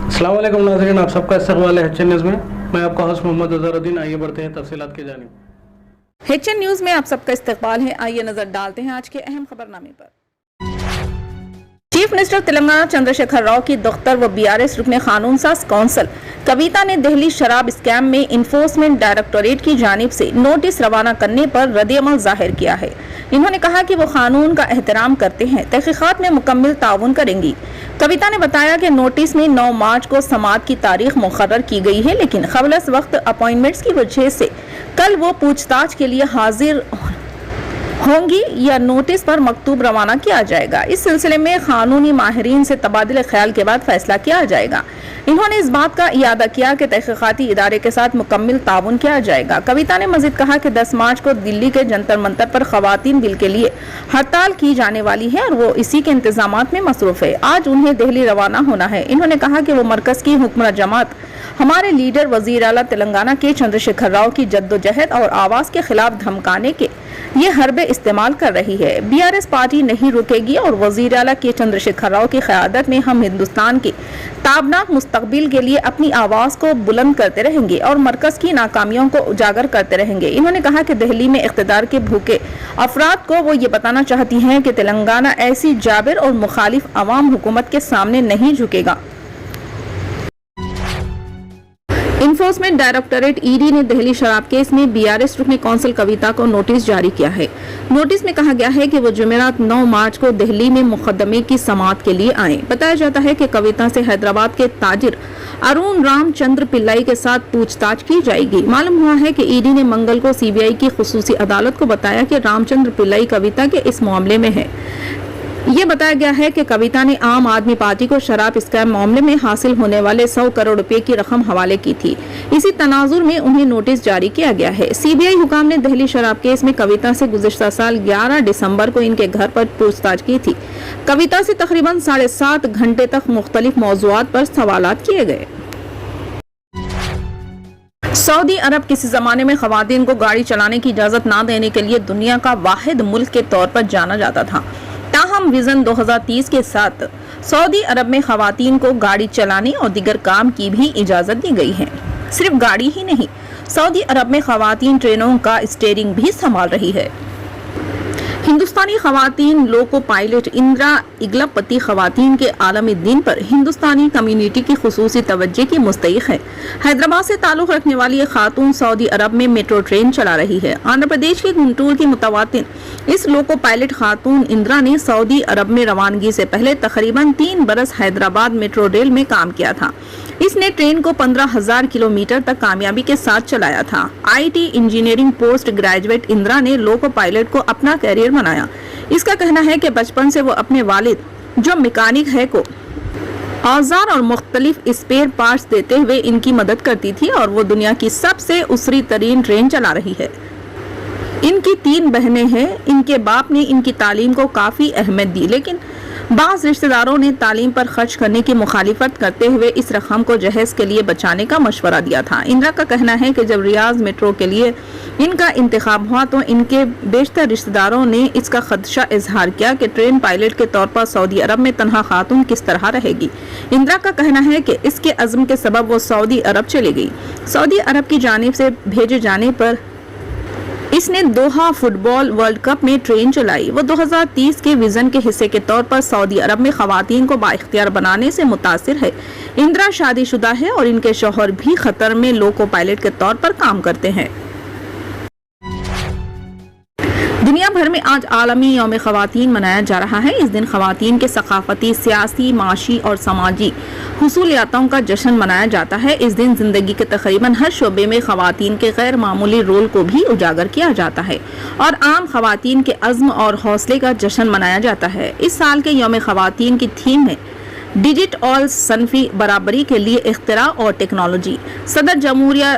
अस्सलाम वालेकुम नाज़रीन, आप सबका इस्तक़बाल है HN न्यूज़ में। मैं आपका होस्ट मोहम्मद अज़हरुद्दीन। आइए बढ़ते हैं तफसीलात की जानिब। HN न्यूज़ में आप सबका इस्तक़बाल है। आइए नजर डालते हैं आज के अहम खबरनामे पर। चीफ मिनिस्टर तेलंगाना चंद्रशेखर राव की दफ्तर व BRS रुकने कानून साज कौंसल कविता ने दिल्ली शराब स्कैम में इन्फोर्समेंट डायरेक्टोरेट की जानिब से नोटिस रवाना करने पर रद्द-ए-अमल जाहिर किया है। इन्होंने कहा कि वो कानून का एहतराम करते हैं, तहकीकात में मुकम्मल ताउन करेंगी। कविता ने बताया कि नोटिस में 9 मार्च को समाअत की तारीख मुकर्रर की गई है, लेकिन क़ब्ल वक्त अपॉइंटमेंट्स की वजह से कल वो पूछताछ के लिए हाजिर होंगी या नोटिस पर मकतूब रवाना किया जाएगा। इस सिलसिले में कानूनी माहिरीन से तबादले ख्याल के बाद फैसला किया जाएगा। इन्होंने इस बात का इयादा किया कि तहकीकाती इदारे के साथ मुकम्मल ताउन किया जाएगा। कविता ने मजीद कहा कि 10 मार्च को दिल्ली के जंतर मंतर पर खवातीन बिल के लिए हड़ताल की जाने वाली है और वो इसी के इंतजामात में मसरूफ है। आज उन्हें दिल्ली रवाना होना है। इन्होंने कहा कि वो मरकज की हुक्मरान जमात हमारे लीडर वजीर आला तेलंगाना के चंद्रशेखर राव की जद्दोजहद और आवाज के खिलाफ धमकाने के ये हरबे इस्तेमाल कर रही है। BRS पार्टी नहीं रुकेगी और वजीर आला के चंद्रशेखर राव की क़यादत में हम हिंदुस्तान के ताबनाक मुस्तकबिल के लिए अपनी आवाज को बुलंद करते रहेंगे और मरकज की नाकामियों को उजागर करते रहेंगे। इन्होंने कहा कि दिल्ली में इख्तिदार के भूखे अफराद को वो ये बताना चाहती हैं कि तेलंगाना ऐसी जाबिर और मुखालिफ अवाम हुकूमत के सामने नहीं झुकेगा। इन्फोर्समेंट डायरेक्टोरेट ED ने दिल्ली शराब केस में BRS रुकने कौंसल कविता को नोटिस जारी किया है। नोटिस में कहा गया है कि वो जुमेरात 9 मार्च को दिल्ली में मुकदमे की समाअत के लिए आए। बताया जाता है कि कविता से हैदराबाद के ताजिर अरुण रामचंद्र पिल्लाई के साथ पूछताछ की जाएगी। मालूम हुआ है कि ED ने मंगल को CBI की खुसूसी अदालत को बताया कि रामचंद्र पिल्लाई कविता के इस मामले में है। ये बताया गया है कि कविता ने आम आदमी पार्टी को शराब स्कैम मामले में हासिल होने वाले 100 करोड़ रुपए की रकम हवाले की थी। इसी तनाजुर में उन्हें नोटिस जारी किया गया है। CBI हुकाम ने दिल्ली शराब केस में कविता से गुज़िश्ता साल 11 दिसंबर को इनके घर पर पूछताछ की थी। कविता से तकरीबन 7.5 घंटे तक मुख्तलिफ मौज़ूआत पर सवालात किए गए। सऊदी अरब किसी जमाने में खवातीन को गाड़ी चलाने की इजाजत न देने के लिए दुनिया का वाहिद मुल्क के तौर पर जाना जाता था। ताहम विजन 2030 के साथ सऊदी अरब में खवातीन को गाड़ी चलाने और दीगर काम की भी इजाजत दी गई है। सिर्फ गाड़ी ही नहीं, सऊदी अरब में खवातीन ट्रेनों का स्टीयरिंग भी संभाल रही है। हिंदुस्तानी खवातीन लोको पायलट इंदिरा इगलापति खवातीन के आलमी दिन पर हिंदुस्तानी कम्युनिटी की खुसूसी तवज्जो की मुस्तहिक है। हैदराबाद से ताल्लुक़ रखने वाली एक खातून सऊदी अरब में मेट्रो ट्रेन चला रही है। आंध्र प्रदेश के गुंटूर की मुतवातिन इस लोको पायलट खातून इंदिरा ने सऊदी अरब में रवानगी से पहले तकरीबन 3 बरस हैदराबाद मेट्रो रेल में काम किया था। इसने ट्रेन को 15,000 किलोमीटर तक कामयाबी के साथ चलाया था। IT engineering post graduate Indira ने लोको पायलट को अपना कैरियर बनाया। इसका कहना है कि बचपन से वो अपने वालिद जो मैकेनिक है को औजार और मुख्तलिफ स्पेयर पार्ट्स देते हुए इनकी मदद करती थी और वो दुनिया की सबसे उसरी तरीन ट्रेन चला रही है। इनकी 3 बहनें हैं। इनके बाप ने इनकी तालीम को काफ़ी अहमियत दी, लेकिन बाज़ रिश्तेदारों ने तालीम पर खर्च करने की मुखालिफत करते हुए इस रकम को जहेज के लिए बचाने का मशवरा दिया था। इंदिरा का कहना है कि जब रियाज मेट्रो के लिए इनका इंतखाब हुआ तो इनके बेशतर रिश्तेदारों ने इसका खदशा इजहार किया कि ट्रेन पायलट के तौर पर सऊदी अरब में तनहा खातून किस तरह रहेगी। इंदिरा का कहना है कि इसके अज़्म के सबब वो सऊदी अरब चली गई। सऊदी अरब की जानिब से भेजे जाने पर इसने दोहा फुटबॉल वर्ल्ड कप में ट्रेन चलाई। वो 2030 के विजन के हिस्से के तौर पर सऊदी अरब में खवातीन को बाइख्तियार बनाने से मुतासिर है। इंदिरा शादीशुदा है और इनके शौहर भी खतर में लोको पायलट के तौर पर काम करते हैं। दुनिया भर में आज आलमी यौम ख़वातीन मनाया जा रहा है। इस दिन ख़वातीन के सकाफती, सियासी, माशी और समाजी हुसूलियातों का जश्न मनाया जाता है। इस दिन ज़िंदगी के तकरीबन हर शोबे में ख़वातीन के गैर मामूली रोल को भी उजागर किया जाता है और आम ख़वातीन के अज़्म और हौसले का जश्न मनाया जाता है। इस साल के यौम ख़वातीन की थीम है डिजिट ऑल सनफी बराबरी के लिए इख्तिरा और टेक्नोलॉजी। सदर जमहूरिया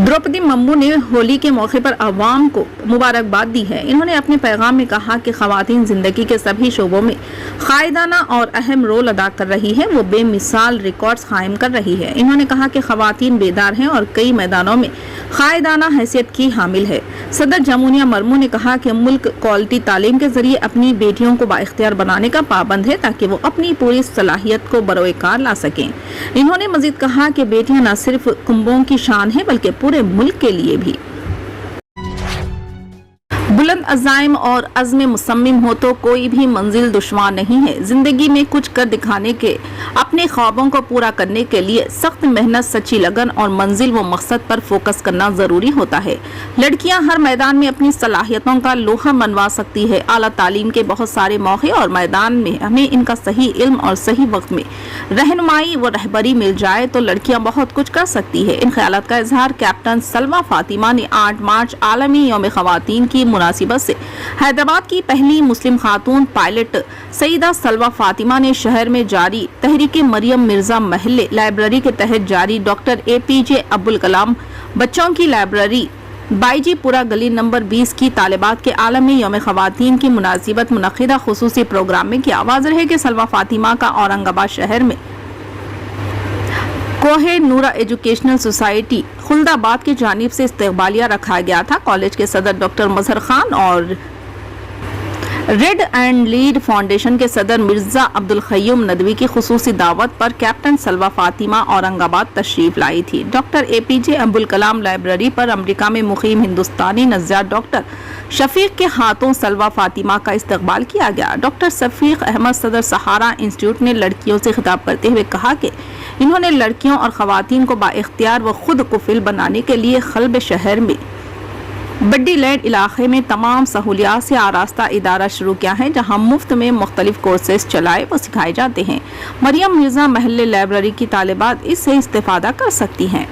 द्रौपदी मुर्मू ने होली के मौके पर अवाम को मुबारकबाद दी है। इन्होंने अपने पैगाम में कहा कि खवातीन जिंदगी के सभी शोबों में कायदाना और अहम रोल अदा कर रही है, वो बेमिसाल रिकॉर्ड्स कायम कर रही है। इन्होंने कहा कि खवातीन बेदार हैं और कई मैदानों में कायदाना हैसियत की हामिल है। सदर जमुनिया मुर्मू ने कहा कि मुल्क क्वालिटी तालीम के जरिए अपनी बेटियों को बाइख्तियार बनाने का पाबंद है ताकि वो अपनी पूरी सलाहियत को बरोएकार ला सकें। इन्होंने मजीद कहा कि बेटियां न सिर्फ कुंभों की शान है बल्कि पूरे मुल्क के लिए भी। बुलंद अज़ाइम और अज़्म मुसम्मिम हो तो कोई भी मंजिल दुश्वार नहीं है। जिंदगी में कुछ कर दिखाने के, अपने ख्वाबों को पूरा करने के लिए सख्त मेहनत, सच्ची लगन और मंजिल व मकसद पर फोकस करना जरूरी होता है। लड़कियां हर मैदान में अपनी सलाहियतों का लोहा मनवा सकती है। आला तालीम के बहुत सारे मौके और मैदान में हमें इनका सही इल्म और सही वक्त में रहनुमाई व रहबरी मिल जाए तो लड़कियां बहुत कुछ कर सकती है। इन ख्यालात का इजहार कैप्टन सलवा फातिमा ने 8 मार्च आलमी यौम ख़वातीन की मुनासिबत से हैदराबाद की पहली मुस्लिम खातून पायलट सईदा सलवा फातिमा ने शहर में जारी तहरीके मरियम मिर्जा महल्ले लाइब्रेरी के तहत जारी डॉक्टर APJ अब्दुल कलाम बच्चों की लाइब्रेरी बाईजीपुरा गली नंबर 20 की तालिबात के आलमी यौम ख़वातीन की मुनासिबत मुनक़िदा खुसूसी प्रोग्राम में किया। वाज़ेह है कि सलवा फातिमा का औरंगाबाद शहर में कोहे नूरा एजुकेशनल सोसाइटी खुल्दाबाद की जानिब से इस्तकबालिया रखा गया था। कॉलेज के सदर डॉक्टर मजहर खान और रेड एंड लीड फाउंडेशन के सदर मिर्जा अब्दुल क़य्यूम नदवी की खुसूसी दावत पर कैप्टन सलवा फातिमा औरंगाबाद तशरीफ लाई थी। Doctor APJ Abdul Kalam library पर अमेरिका में मुकीम हिंदुस्तानी नज़ार डॉक्टर शफीक के हाथों सलवा फातिमा का इस्तकबाल किया गया। डॉक्टर शफीक अहमद सदर सहारा इंस्टीट्यूट ने लड़कियों से खिताब करते हुए कहा कि इन्होंने लड़कियों और ख़वातीन को बाइख्तियार व खुद कुफिल बनाने के लिए खल्ब शहर में बड्डी लैंड इलाके में तमाम सहूलियात से आरास्ता इदारा शुरू किया है, जहां मुफ्त में मुख्तलिफ कोर्सेज चलाए व सिखाए जाते हैं। मरियम मिर्जा महल्ले लाइब्रेरी की तालिबात इससे इस्तेफादा कर सकती हैं।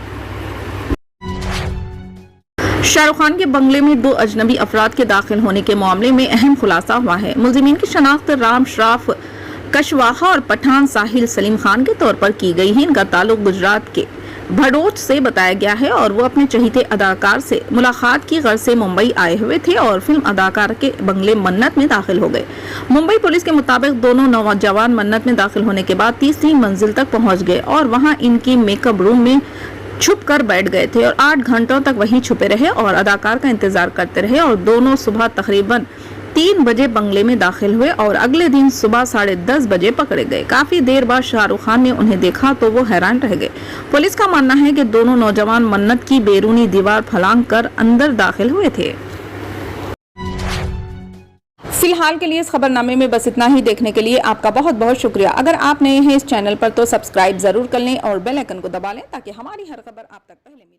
शाहरुख खान के बंगले में 2 अजनबी अफराद के दाखिल होने के मामले में अहम खुलासा हुआ है। मुलजिमीन की शनाख्त राम शराफ कशवाहा और पठान साहिल सलीम खान के तौर पर की गई है। इनका ताल्लुक गुजरात के भड़ोच से बताया गया है और वो अपने चहीते अदाकार से मुलाकात की गर्ज से मुंबई आए हुए थे और फिल्म अदाकार के बंगले मन्नत में दाखिल हो गए। मुंबई पुलिस के मुताबिक दोनों नौजवान मन्नत में दाखिल होने के बाद तीसरी मंजिल तक पहुंच गए और वहां इनकी मेकअप रूम में छुप कर बैठ गए थे और 8 घंटों तक वहीं छुपे रहे और अदाकार का इंतजार करते रहे और दोनों सुबह तकरीबन 3 बजे बंगले में दाखिल हुए और अगले दिन सुबह 10:30 बजे पकड़े गए। काफी देर बाद शाहरुख खान ने उन्हें देखा तो वो हैरान रह गए। पुलिस का मानना है कि दोनों नौजवान मन्नत की बैरूनी दीवार फलांग कर अंदर दाखिल हुए थे। फिलहाल के लिए इस खबरनामे में बस इतना ही। देखने के लिए आपका बहुत बहुत शुक्रिया। अगर आप नए हैं इस चैनल पर तो सब्सक्राइब जरूर कर लें और बेल आइकन को दबा लें ताकि हमारी हर खबर आप तक पहले मिले।